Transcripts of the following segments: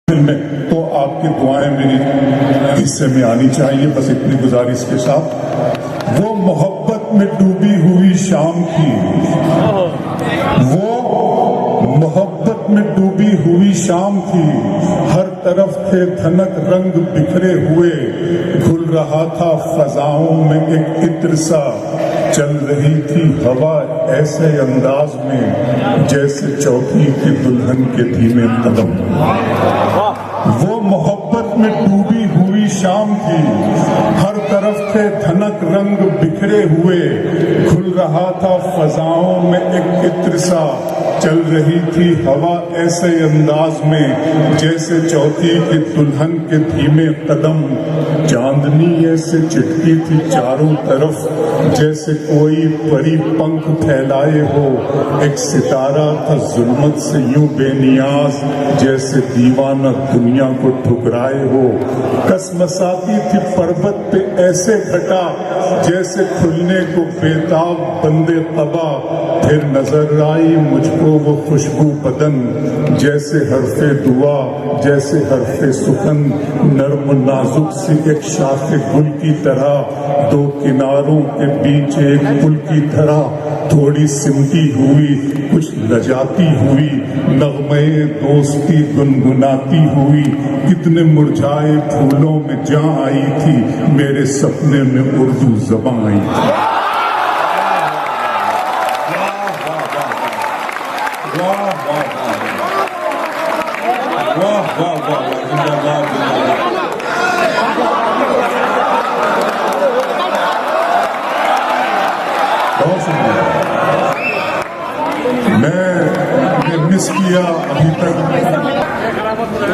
میں تو آپ کی دعائیں میری حصے میں آنی چاہیے. بس اتنی گزارش کے ساتھ وہ محبت میں ڈوبی ہوئی شام تھی، وہ محبت میں ڈوبی ہوئی شام تھی، ہر طرف تھے دھنک رنگ بکھرے ہوئے، گھل رہا تھا فضاؤں میں ایک عطر سا، چل رہی تھی ہوا ایسے انداز میں جیسے چوتھی کی دلہن کے دھیمے قدم. وہ محبت میں ڈوبی ہوئی شام تھی، ہر طرف تھے دھنک رنگ بکھرے ہوئے، کھل رہا تھا فضاؤں میں ایک عطر سا، چل رہی تھی ہوا ایسے انداز میں جیسے چوتھی کی دلہن کے دھیمے قدم. چاندنی ایسے چٹکی تھی چاروں طرف جیسے کوئی پری پنکھ پھیلائے ہو، ایک ستارہ تھا ظلمت سے یوں بے نیاز جیسے دیوانہ دنیا کو ٹھکرائے ہو. کسمساتی تھی پربت پہ ایسے گھٹا جیسے کھلنے کو بےتاب بندے قبا، پھر نظر آئی مجھ کو وہ خوشبو بدن جیسے حرف دعا جیسے حرف سخن، نرم نازک سی ایک شاخ گل کی طرح، دو کناروں کے بیچ ایک پل کی طرح، تھوڑی سمٹی ہوئی کچھ لجاتی ہوئی، نغمے دوستی گنگناتی ہوئی، کتنے مرجھائے پھولوں میں جاں آئی تھی، میرے سپنے میں اردو زباں آئی تھی. میں مس کیا ابھی تک.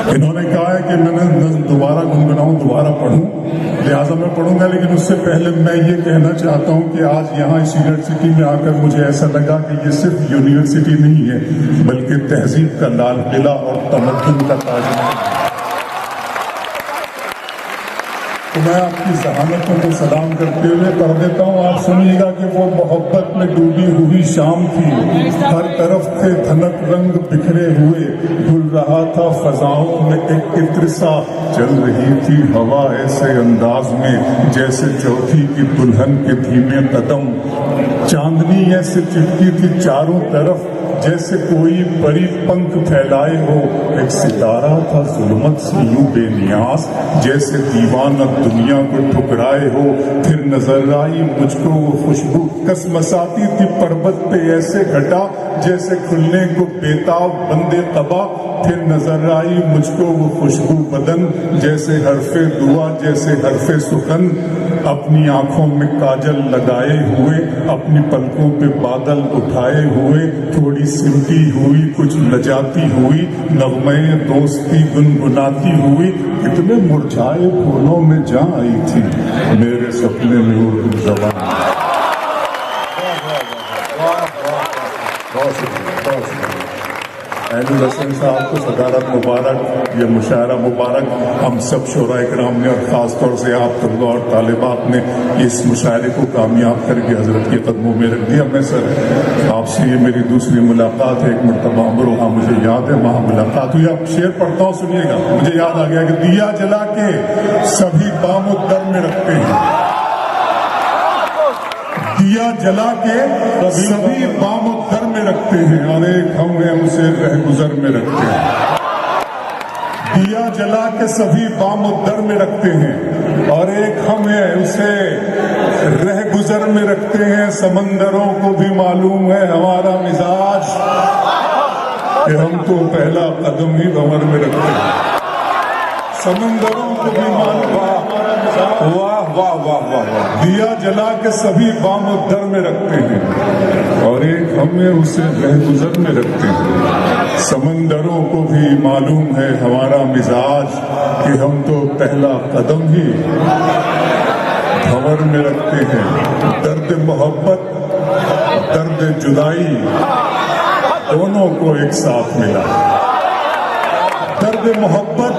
انہوں نے کہا ہے کہ میں نے دوبارہ گنگناؤں دوبارہ پڑھوں، لہٰذا میں پڑھوں گا، لیکن اس سے پہلے میں یہ کہنا چاہتا ہوں کہ آج یہاں اس یونیورسٹی میں آ کر مجھے ایسا لگا کہ یہ صرف یونیورسٹی نہیں ہے بلکہ تہذیب کا لال قلعہ اور تمدن کا تاج محل ہے. تو میں آپ کی ذہانتوں کو سلام کرتے ہوئے پڑھ دیتا ہوں، آپ سنیے گا کہ وہ محبت میں ڈوبی ہوئی شام تھی، ہر طرف تھے دھنک رنگ بکھرے ہوئے، گھل رہا تھا فضاؤں میں ایک عطر سا، چل رہی تھی ہوا ایسے انداز میں جیسے چوتھی کی دلہن کے دھیمے قدم. چاندنی ایسے چپکی تھی چاروں طرف جیسے کوئی پری پنکھ پھیلائے ہو، ایک ستارہ تھا ظلمت سے یوں بے نیاز جیسے دیوانہ دنیا کو ٹھکرائے ہو. پھر نظر آئی مجھ کو وہ خوشبو، کسمساتی تھی پربت پہ ایسے گھٹا جیسے کھلنے کو بےتاب بندے قبا، پھر نظر آئی مجھ کو وہ خوشبو بدن جیسے حرف دعا جیسے حرف سخن، اپنی آنکھوں میں کاجل لگائے ہوئے، اپنی پلکوں پہ بادل اٹھائے ہوئے، تھوڑی سمٹی ہوئی کچھ لجاتی ہوئی، نغمے دوستی گنگناتی ہوئی، کتنے مرجھائے پھولوں میں جاں آئی تھی، میرے سپنے میں اردو زبان. اہل حسن صاحب کو صدارت مبارک، یہ مشاعرہ مبارک. ہم سب شعراء کرام نے اور خاص طور سے آپ طلباء اور طالبات نے اس مشاعرے کو کامیاب کر کے حضرت کے قدموں میں رکھ دیا. میں سر آپ سے یہ میری دوسری ملاقات ہے، ایک مرتبہ امروہہ مجھے یاد ہے وہاں ملاقات ہوئی. اب شعر پڑھتا ہوں سنیے گا، مجھے یاد آ گیا کہ دیا جلا کے سبھی بام و در میں رکھتے ہیں، دیا جلا کے سبھی بام و در میں رکھتے ہیں، اور ایک ہم ہیں اسے رہ گزر میں رکھتے ہیں. دیا جلا کے سبھی بام و در میں رکھتے ہیں، اور ایک ہم ہیں اسے رہ گزر میں رکھتے ہیں. سمندروں کو بھی معلوم ہے ہمارا مزاج کہ ہم تو پہلا قدم ہی بھنور میں رکھتے ہیں. سمندروں کو بھی معلوم ہے ہمارا مزاج. واہ واہ واہ واہ واہ. دیا جلا کے سبھی بام و در میں رکھتے ہیں، اور ایک ہمیں اسے رہ گزر میں رکھتے ہیں. سمندروں کو بھی معلوم ہے ہمارا مزاج کہ ہم تو پہلا قدم ہی بھنور میں رکھتے ہیں. درد محبت درد جدائی دونوں کو ایک ساتھ ملا. درد محبت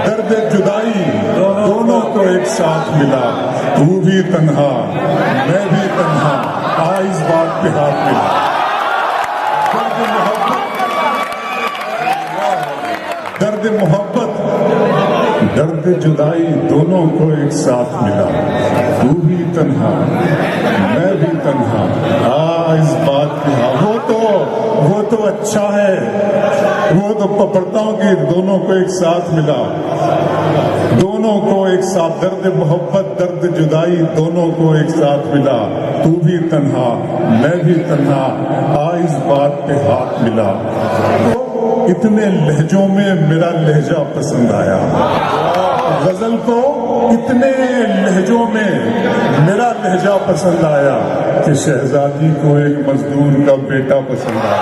درد جدائی دونوں کو ایک ساتھ ملا. تو بھی تنہا میں بھی تنہا، اس بات پہ ہاتھ ملا. درد محبت درد درد محبت درد جدائی دونوں کو ایک ساتھ ملا، تو بھی تنہا میں بھی تنہا، اس بات کی وہ تو اچھا ہے، وہ تو پڑھتا ہوں کہ دونوں کو ایک ساتھ ملا، دونوں کو ایک ساتھ، درد محبت درد جدائی دونوں کو ایک ساتھ ملا، تو بھی تنہا میں بھی تنہا، اس بات پہ ہاتھ ملا۔ اتنے لہجوں میں میرا لہجہ پسند آیا، غزل کو اتنے لہجوں میں میرا لہجہ پسند آیا کہ شہزادی کو ایک مزدور کا بیٹا پسند آیا۔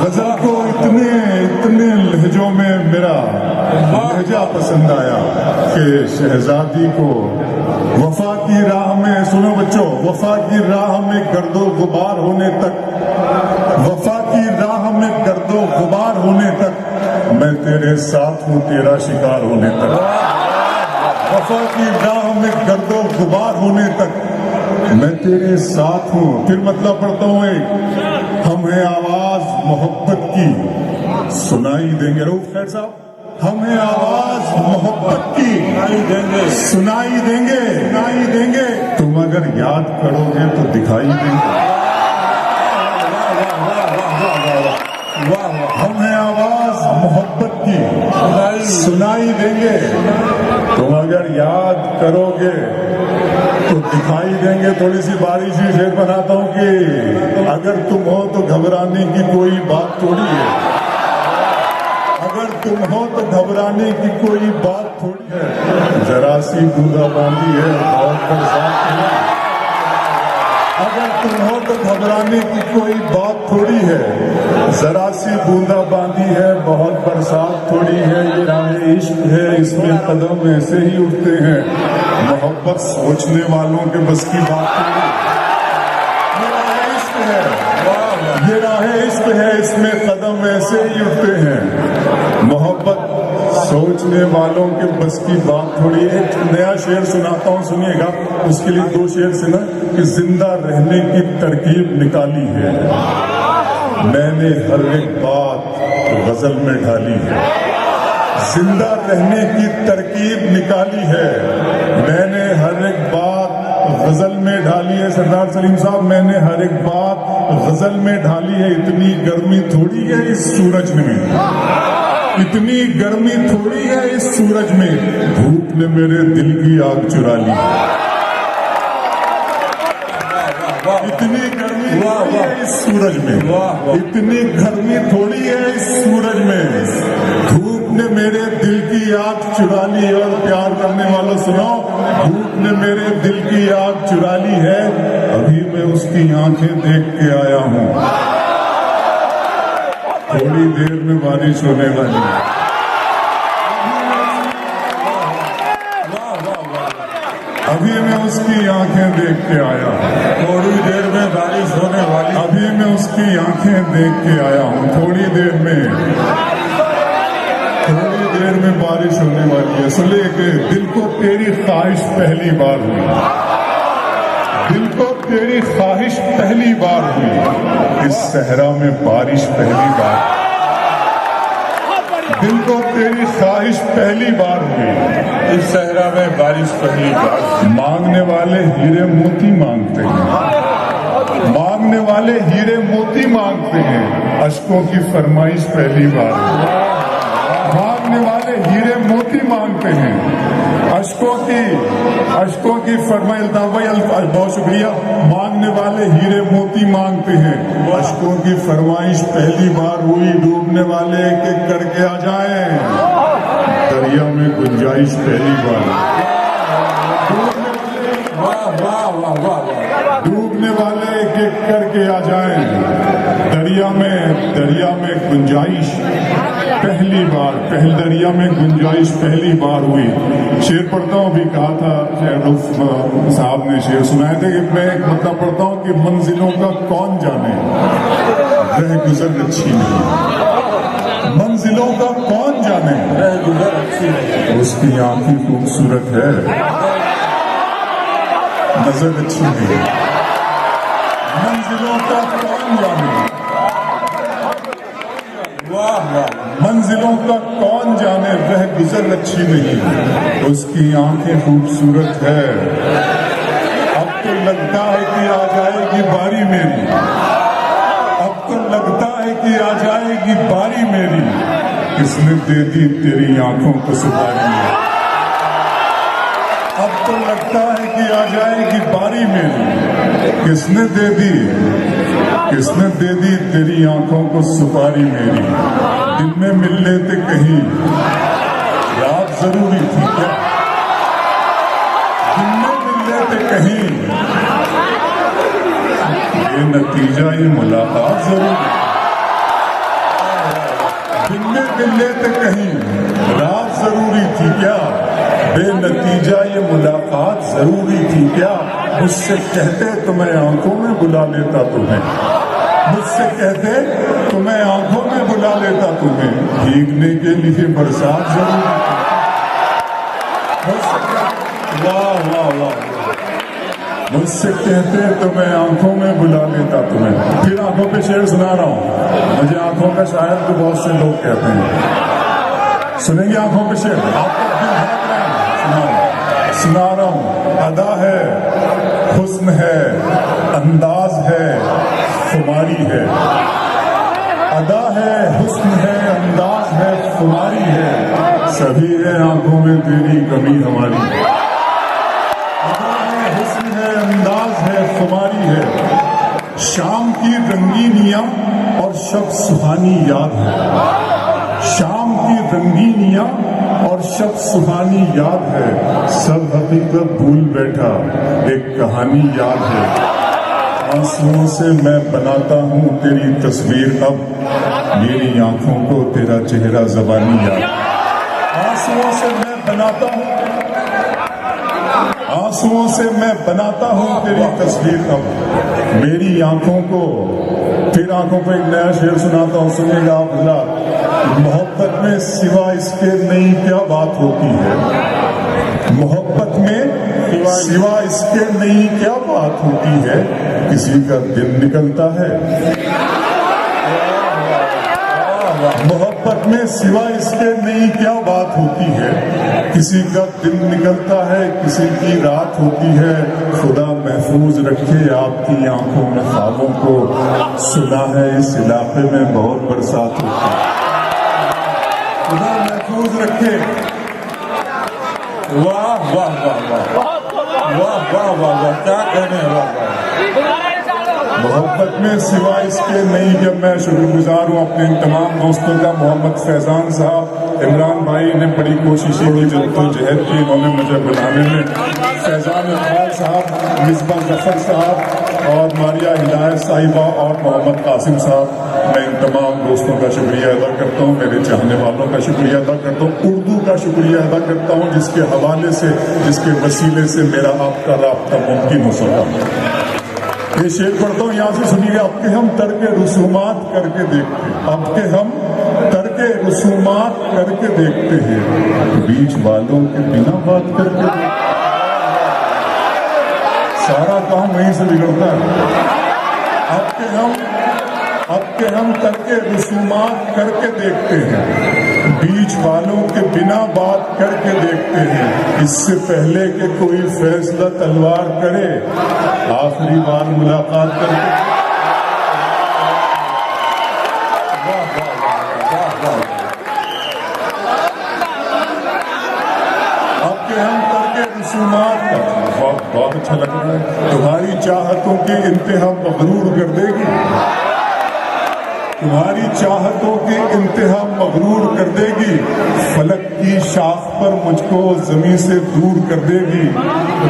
غزل کو اتنے لہجوں میں میرا لہجہ پسند آیا کہ شہزادی کو وفا کی راہ میں، سنو بچوں، وفا کی راہ میں گرد و غبار ہونے تک، وفا کی راہ میں گرد و غبار ہونے تک میں تیرے ساتھ ہوں، تیرا شکار ہونے تک، وفا کی راہ میں گرد و غبار ہونے تک میں تیرے ساتھ ہوں۔ پھر مطلب پڑھتا ہوں ایک، ہمیں آواز محبت کی سنائی دیں گے، رؤوف خیر صاحب، ہمیں آواز محبت کی سنائی دیں گے، تم اگر یاد کرو گے تو دکھائی دیں گے، ہمیں آواز محبت کی سنائی دیں گے، تم اگر یاد کرو گے تو دکھائی دیں گے۔ تھوڑی سی بارش ہی شعر بناتا ہوں کہ اگر تم ہو تو گھبرانے کی کوئی بات تھوڑی ہے، اگر تم ہو تو گھبرانے کی کوئی بات تھوڑی ہے، ذرا سی بوندہ باندھی ہے بہت برسات ہے، اگر تم ہو تو گھبرانے کی کوئی بات تھوڑی ہے، ذرا سی بوندہ باندھی ہے بہت برسات تھوڑی ہے، یہ راہ عشق ہے اس میں قدم ایسے ہی اٹھتے ہیں، محبت سوچنے والوں کے بس کی بات نہیں، یہ راہ عشق ہے، یہ راہ عشق ہے اس میں قدم ایسے ہی اٹھتے ہیں، محبت سوچنے والوں کے بس کی بات تھوڑی۔ ایک نیا شعر سناتا ہوں، سنیے گا، اس کے لیے دو شعر سے نا، کہ زندہ رہنے کی ترکیب نکالی ہے میں نے ہر ایک بات غزل میں ڈھالی ہے، زندہ رہنے کی ترکیب نکالی ہے میں نے ہر ایک بات غزل میں ڈھالی ہے۔ سردار سلیم صاحب، میں نے ہر ایک بات غزل میں ڈھالی ہے، اتنی گرمی تھوڑی ہے اس سورج میں، اتنی گرمی تھوڑی ہے اس سورج میں، دھوپ نے میرے دل کی آگ چرا لی، اتنی گرمی تھوڑی ہے اس سورج میں، اتنی گرمی تھوڑی ہے اس سورج میں، دھوپ نے میرے دل کی آگ چرا لی۔ اور پیار کرنے والوں سنو، دھوپ نے میرے دل کی آگ چرا لی ہے، ابھی میں اس کی آنکھیں دیکھ کے آیا ہوں، تھوڑی دیر میں بارش ہونے والی ہے، ابھی میں اس کی آنکھیں دیکھ کے آیا ہوں، تھوڑی دیر میں بارش ہونے والی، ابھی میں اس کی آنکھیں دیکھ کے آیا ہوں، تھوڑی دیر میں بارش ہونے والی ہے۔ سن لے کہ دل کو تیری خواہش پہلی بار ہوئی، دل کو تیری خواہش پہلی بار ہوئی، اس صحرا میں بارش پہلی بار، دل کو تیری خواہش پہلی بار ہوئی، اس صحرا میں بارش پہلی بار۔ مانگنے والے ہیرے موتی مانگتے ہیں، مانگنے والے ہیرے موتی مانگتے ہیں، اشکوں کی فرمائش پہلی بار، مانگنے والے ہیرے موتی مانگتے ہیں، اشکوں کی فرمائش، بہت شکریہ، مانگنے والے ہیرے موتی مانگتے ہیں، اشکوں کی فرمائش پہلی بار ہوئی، ڈوبنے والے ایک ایک کر کے آ جائیں، دریا میں گنجائش پہلی بار، ڈوبنے والے ایک ایک کر کے آ جائیں، دریا میں گنجائش پہلی بار، دریا میں گنجائش پہلی بار ہوئی۔ شعر پڑھتا ہوں، بھی کہا تھا رؤوف صاحب نے شعر سنائے تھے کہ میں ایک مطلب پڑھتا ہوں کہ منزلوں کا کون جانے رہ گزر اچھی نہیں، منزلوں کا کون جانے رہ گزر اچھی نہیں، اس کی آنکھیں خوبصورت ہے نظر اچھی نہیں، کا کون جانے، منزلوں کا کون جانے، رہ گزر اچھی نہیں، اس کی آنکھیں خوبصورت ہے، اب تو لگتا ہے کہ آ جائے گی باری میری، اب تو لگتا ہے کہ آ جائے گی باری میری، کس نے دے دی تیری آنکھوں کو سپاری، اب تو لگتا ہے کہ آ جائے گی باری میری، کس نے دے دی تیری آنکھوں کو سپاری میری، دن میں مل لیتے کہیں رات ضروری تھی کیا، دن میں مل لیتے کہیں بے نتیجہ یہ ملاقات ضروری، دن میں مل لیتے کہیں رات ضروری تھی کیا، بے نتیجہ یہ ملاقات ضروری تھی کیا، مجھ سے کہتے تو میں آنکھوں میں بلا لیتا تمہیں، مجھ سے کہتے تو میں آنکھوں میں بلا لیتا تمہیں، بھیگنے کے لیے برسات ضروری تھی، واہ واہ واہ، مجھ سے کہتے تو میں آنکھوں میں بلا لیتا تمہیں، پھر آنکھوں پہ شعر سنا رہا ہوں، مجھے آنکھوں کا شاعر تو بہت سے لوگ کہتے ہیں، سنیں گے آنکھوں پہ شعر، آپ کو دل دھڑک رہا ہے، سنا رہا ہوں، ادا ہے، حسن ہے، انداز ہے، خماری ہے، ادا ہے، حسن ہے، انداز ہے، خماری ہے، سبھی ہے آنکھوں میں تیری کمی ہماری، ادا ہے، حسن ہے، انداز ہے، خماری ہے، شام کی رنگینیاں اور شب سہانی یاد ہے، شام کی رنگینیاں اور شب سہانی یاد ہے، سب حقیقت بھول بیٹھا ایک کہانی یاد ہے، آنسوؤں سے میں بناتا ہوں تیری تصویر، اب میری آنکھوں کو تیرا چہرہ زبانی یاد، آنسوؤں سے میں بناتا ہوں، آنسوؤں سے میں بناتا ہوں تیری تصویر، اب میری آنکھوں کو، پھر آنکھوں پہ ایک نیا شعر سناتا ہوں، سنیے گا آپ حضرات، محبت میں سوا اس کے نئی کیا بات ہوتی ہے، محبت میں سوا اس کے نئی کیا بات ہوتی ہے، کسی کا دل نکلتا ہے، محبت میں سوا اس کے نئی کیا بات ہوتی ہے، کسی کا دل نکلتا ہے، کسی کی رات ہوتی ہے، خدا محفوظ رکھے آپ کی آنکھوں میں خوابوں کو، سنا ہے اس علاقے میں بہت برسات ہوتی ہے، خدا محفوظ رکھے، واہ واہ واہ واہ واہ واہ واہ واہ، کیا کہنے ہیں، واہ واہ، محبت میں سوا اس کے نہیں، جب میں شکر گزار ہوں اپنے ان تمام دوستوں کا، محمد فیضان صاحب، عمران بھائی نے بڑی کوششیں کی، جدوجہد کی انہوں نے مجھے بنانے میں، فیضان اقبال صاحب، مصباح ظفر صاحب اور ماریہ ہدایت صاحبہ اور محمد قاسم صاحب، میں ان تمام دوستوں کا شکریہ ادا کرتا ہوں، میرے چاہنے والوں کا شکریہ ادا کرتا ہوں، اردو کا شکریہ ادا کرتا ہوں جس کے حوالے سے، جس کے وسیلے سے میرا آپ کا رابطہ ممکن ہو سکا۔ یہ شعر پڑھتا ہوں، یہاں سے سنیے، اب کے ہم ترک رسومات کر کے دیکھتے ہیں، اب کے ہم ترک رسومات کر کے دیکھتے ہیں، بیچ والوں کے بنا بات کر کے دیکھتے ہیں، سارا کام وہیں سے بگڑتا ہے، اب کے ہم ترک رسومات کر کے دیکھتے ہیں، بیچ والوں کے بنا بات کر کے دیکھتے ہیں، اس سے پہلے کہ کوئی فیصلہ تلوار کرے، آخری بار ملاقات کر کے، اب کے ہم ترک رسومات کا، بہت اچھا لگ رہا ہے، تمہاری چاہتوں کی انتہا مغرور کر دے گی، تمہاری چاہتوں کی انتہا مغرور کر دے گی، فلک کی شاخ پر مجھ کو زمین سے دور کر دے گی،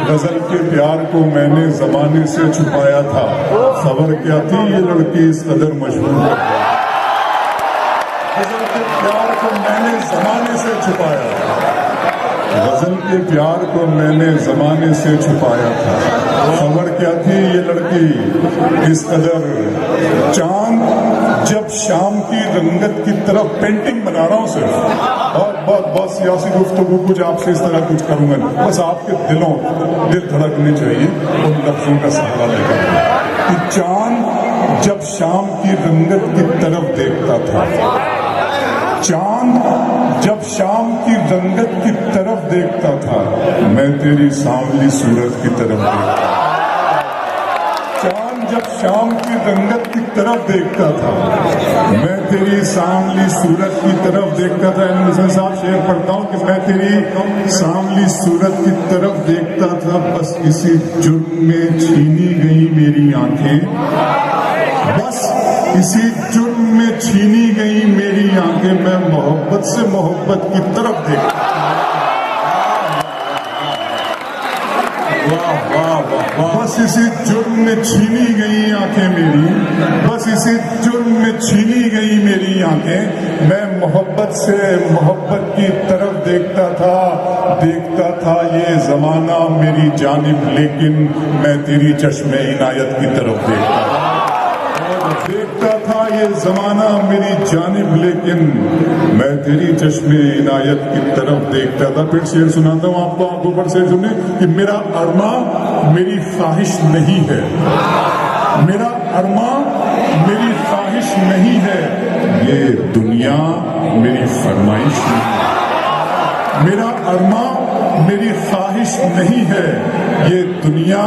غزل کے پیار کو میں نے زمانے سے چھپایا تھا، خبر کیا تھی یہ لڑکی اس قدر مشہور، غزل کے پیار کو میں نے زمانے سے چھپایا تھا، غزل کے پیار کو میں نے زمانے سے چھپایا تھا، خبر کیا تھی یہ لڑکی اس قدر، چاند جب شام کی رنگت کی طرف پینٹنگ بنا رہا ہوں صرف، بہت سیاسی گفتگو کچھ آپ سے اس طرح کچھ کروں گا، بس آپ کے دل دھڑکنے چاہیے ان لفظوں کا سہارا لے کر، کہ چاند جب شام کی رنگت کی طرف دیکھتا تھا، چاند جب شام کی رنگت کی طرف دیکھتا تھا، میں تیری سانولی صورت کی طرف دیکھتا تھا۔ چاند جب شام کی رنگت کی طرف دیکھتا تھا، میں تیری سانولی صورت کی طرف دیکھتا تھا۔ حسین صاحب شعر پڑھتا ہوں کہ میں تیری سانولی صورت کی طرف دیکھتا تھا، بس اسی جرم میں چھینی گئی میری آنکھیں، بس اسی جرم میں چھینی گئی میری آنکھیں، میں محبت سے محبت کی طرف دیکھتا تھا۔ بس اسی جرم میں چھینی گئی آنکھیں میری، بس اسی جرم میں چھینی گئی میری آنکھیں، میں محبت سے محبت کی طرف دیکھتا تھا یہ زمانہ میری جانب، لیکن میں تیری چشم عنایت کی طرف دیکھتا تھا یہ زمانہ میری جانب، لیکن میں تیری چشم عنایت کی طرف دیکھتا تھا۔ پھر شعر سناتا ہوں آپ کو، آنکھوں پر سے سنیں کہ میرا ارماں میری خواہش نہیں ہے، میرا ارماں میری خواہش نہیں ہے، یہ دنیا میری فرمائش نہیں ہے، میرا ارماں میری خواہش نہیں ہے، یہ دنیا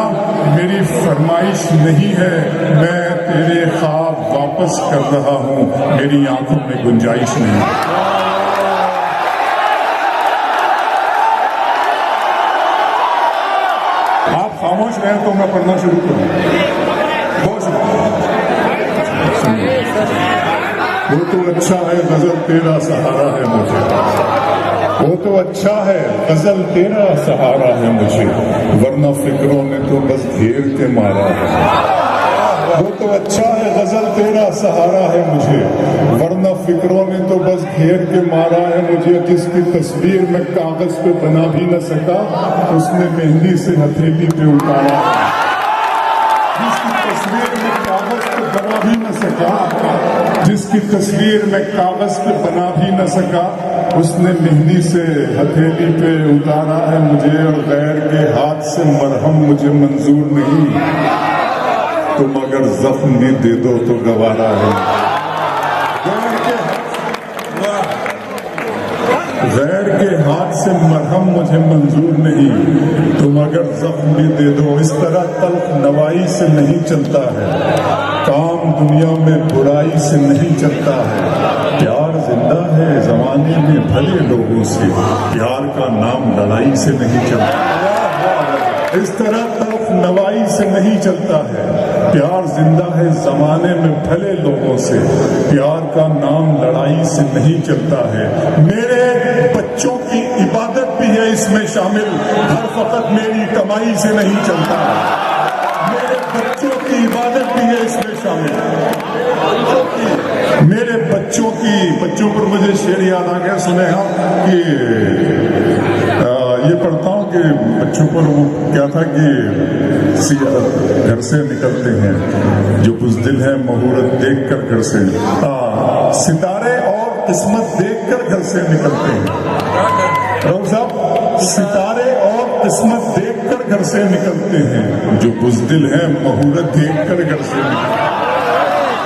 میری فرمائش نہیں ہے، میں تیرے خواب واپس کر رہا ہوں، میری آنکھوں میں گنجائش نہیں۔ آپ خاموش رہیں تو میں پڑھنا شروع کروں۔ وہ تو اچھا ہے غزل تیرا سہارا ہے مجھے، وہ تو اچھا ہے غزل تیرا سہارا ہے مجھے، ورنہ فکروں نے تو بس گھیر کے مارا ہے۔ وہ تو اچھا ہے غزل تیرا سہارا ہے مجھے، ورنہ فکروں نے تو بس گھیر کے مارا ہے مجھے، جس کی تصویر میں کاغذ پہ بنا بھی نہ سکا، اس نے مہندی سے ہتھیلی پہ اتارا ہے۔ جس کی تصویر میں کاغذ پہ بنا بھی نہ سکا، جس کی تصویر میں کاغذ پہ بنا بھی نہ سکا، اس نے مہندی سے ہتھیلی پہ اتارا ہے مجھے، اور غیر کے ہاتھ سے مرہم مجھے منظور نہیں، تم اگر زخم بھی دے دو تو گوارا ہے۔ غیر کے ہاتھ سے مرہم مجھے منظور نہیں، تم اگر زخم بھی دے دو۔ اس طرح تلخ نوائی سے نہیں چلتا ہے کام، دنیا میں برائی سے نہیں چلتا ہے، پیار زندہ ہے زمانے میں بھلے لوگوں سے، پیار کا نام لڑائی سے نہیں چلتا۔ اس طرح تلخ نوائی سے نہیں چلتا ہے، پیار زندہ ہے زمانے میں بھلے لوگوں سے، پیار کا نام لڑائی سے نہیں چلتا ہے۔ میرے بچوں کی عبادت بھی ہے اس میں شامل، ہر فقط میری کمائی سے نہیں چلتا ہے۔ میرے بچوں کی عبادت بھی ہے اس میں شامل، میرے بچوں پر مجھے شعر یاد آ گیا، سنے ہاں کہ یہ پڑھتا ہوں کہ بچوں پر وہ کیا تھا کہ گھر سے نکلتے ہیں جو بزدل ہے مہورت دیکھ کر گھر سے، ستارے اور قسمت دیکھ کر گھر سے نکلتے ہیں، رؤف صاحب ستارے اور قسمت دیکھ کر گھر سے نکلتے ہیں، جو بزدل ہے مہورت دیکھ کر گھر سے نکلتے ہیں،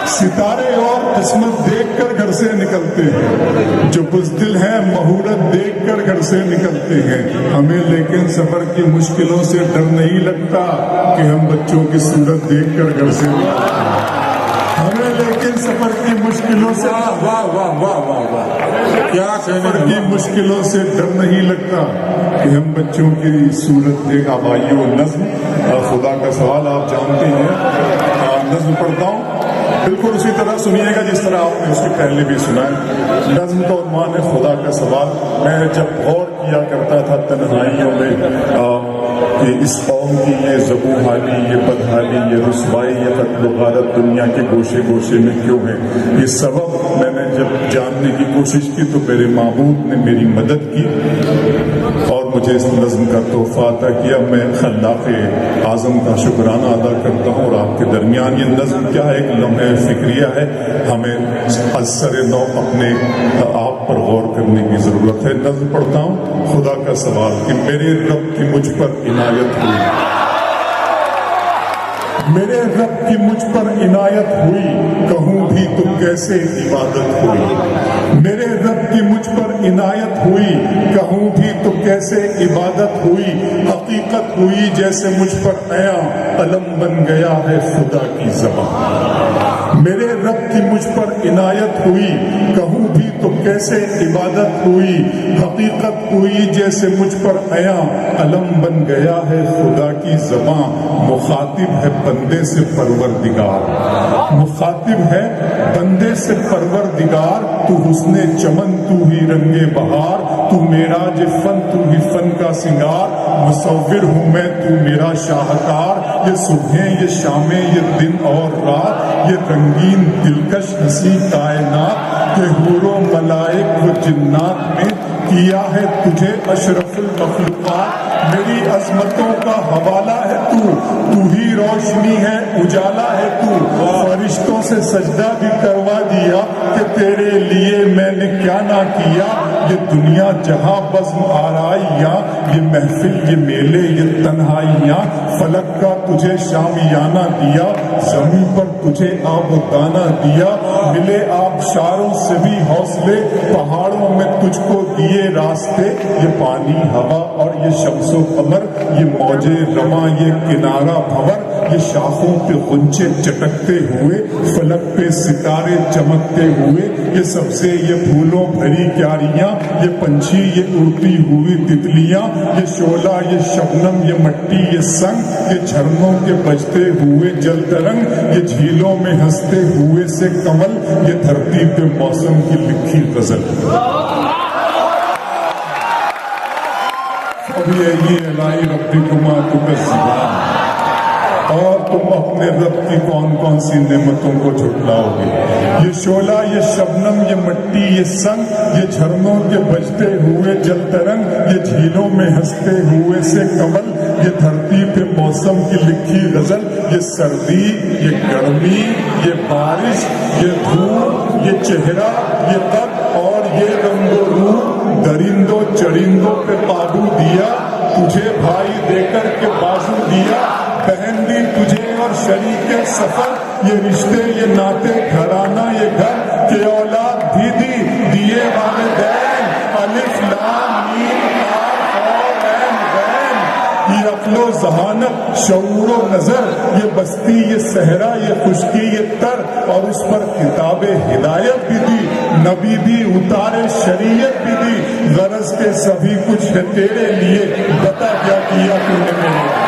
ستارے اور قسمت دیکھ کر گھر سے نکلتے ہیں، جو بزدل ہیں مہورت دیکھ کر گھر سے نکلتے ہیں، ہمیں لیکن سفر کی مشکلوں سے ڈر نہیں لگتا کہ ہم بچوں کی صورت دیکھ کر گھر سے نکلتے ہیں، ہمیں لیکن سفر کی مشکلوں سے سفر کی مشکلوں سے ڈر نہیں لگتا کہ ہم بچوں کی صورت دیکھ۔ آبائیو نظم خدا کا سوال آپ جانتے ہیں، نظم پڑھتا ہوں بالکل اسی طرح سنیے گا جس طرح آپ نے اس کے پہلے بھی سنا ہے۔ نظم کا عنوان ہے خدا کا سوال۔ میں جب غور کیا کرتا تھا تنہائیوں میں کہ اس قوم کی یہ ذبح حالی، یہ بدحالی، یہ رسوائی، یہ قتل و غارت دنیا کے گوشے گوشے میں کیوں ہے، یہ سبب میں نے جب جاننے کی کوشش کی تو میرے معبود نے میری مدد کی اور مجھے اس نظم کا تحفہ عطا کیا۔ میں خلاق اعظم کا شکرانہ ادا کرتا ہوں، اور آپ کے درمیان یہ نظم کیا ہے، ایک لمحہ فکریہ ہے، ہمیں از سر نو اپنے آپ پر غور کرنے کی ضرورت ہے۔ نظم پڑھتا ہوں، خدا کا سوال کہ میرے رب کی مجھ پر عنایت ہوئی، میرے رب کی مجھ پر عنایت ہوئی، کہوں بھی تو کیسے عبادت ہوئی۔ میرے رب کی مجھ پر عنایت ہوئی، کہوں بھی تو کیسے عبادت ہوئی۔ حقیقت ہوئی جیسے مجھ پر عیاں، علم بن گیا ہے خدا کی زبان۔ میرے رب کی مجھ پر عنایت ہوئی، کہوں بھی تو کیسے عبادت ہوئی۔ حقیقت ہوئی جیسے مجھ پر عیاں، علم بن گیا ہے خدا کی زبان۔ مخاطب ہے بندے سے پروردگار، مخاطب ہے بندے سے پروردگار۔ تو حسن چمن، تو ہی رنگ بہار، تو معراج فن، تو ہی فن کا سنگار۔ مصور ہوں میں، تو میرا شاہکار۔ یہ صبحیں، یہ شامیں، یہ دن اور رات، یہ رنگین دلکش ہنسی کائنات کے حور و ملائک و جنات میں کیا ہے تجھے اشرف المخلوقات۔ میری عظمتوں کا حوالہ ہے تو ہی روشنی ہے، اجالا ہے تو۔ فرشتوں سے سجدہ بھی کروا دیا کہ تیرے لیے میں نے کیا نہ کیا۔ یہ دنیا جہاں بزم آرائیاں، یہ محفل، یہ میلے، یہ تنہائیاں، فلک کا تجھے شامیانہ دیا، زمین پر تجھے آب و دانہ دیا۔ ملے آبشاروں سے بھی حوصلے، پہاڑوں میں تجھ کو دیے راستے۔ یہ پانی، ہوا اور یہ شمس و قمر، یہ موجے رواں، یہ کنارہ بھور، یہ شاخوں پہ غنچے چٹکتے ہوئے، فلک پہ ستارے چمکتے ہوئے، یہ سبزے، یہ پھولوں بھری کیاریاں، یہ پنچھی، یہ اڑتی ہوئی تتلیاں، یہ شعلہ، یہ شبنم، یہ مٹی، یہ سنگ، یہ جھرنوں کے بجتے ہوئے جل ترنگ، یہ جھیلوں میں ہنستے ہوئے سے کمل، یہ دھرتی پہ موسم کی لکھی غزل۔ فَبِأَيِّ آلَاءِ رَبِّكُمَا تُكَذِّبَانِ۔ اور تم اپنے رب کی کون کون سی نعمتوں کو جھٹلاؤ گے؟ یہ شعلہ، یہ شبنم، یہ مٹی، یہ سنگ، یہ جھرنوں کے بجتے ہوئے جل ترنگ، یہ جھیلوں میں ہنستے ہوئے سے کمل، یہ دھرتی پہ موسم کی لکھی غزل۔ یہ سردی، یہ گرمی، یہ بارش، یہ دھوپ، یہ چہرہ، یہ قد اور یہ رنگ و روپ، درندوں چرندوں پہ قابو دیا، تجھے بھائی دے کر کے بازو دیا، بہن بھی تجھے اور شریک سفر، یہ رشتے، یہ ناطے، گھرانہ، یہ گھر، کہ اولاد بھی دیے والدین، الف لام میم قاف اور عین غین۔ یہ عقل و ذہانت، شعور و نظر، یہ بستی، یہ صحرا، یہ خشکی، یہ تر، اور اس پر کتاب ہدایت بھی دی، نبی بھی اتارے، شریعت بھی دی۔ غرض کے سبھی کچھ ہے تیرے لیے، بتا کیا کیا تو نے میرے لیے۔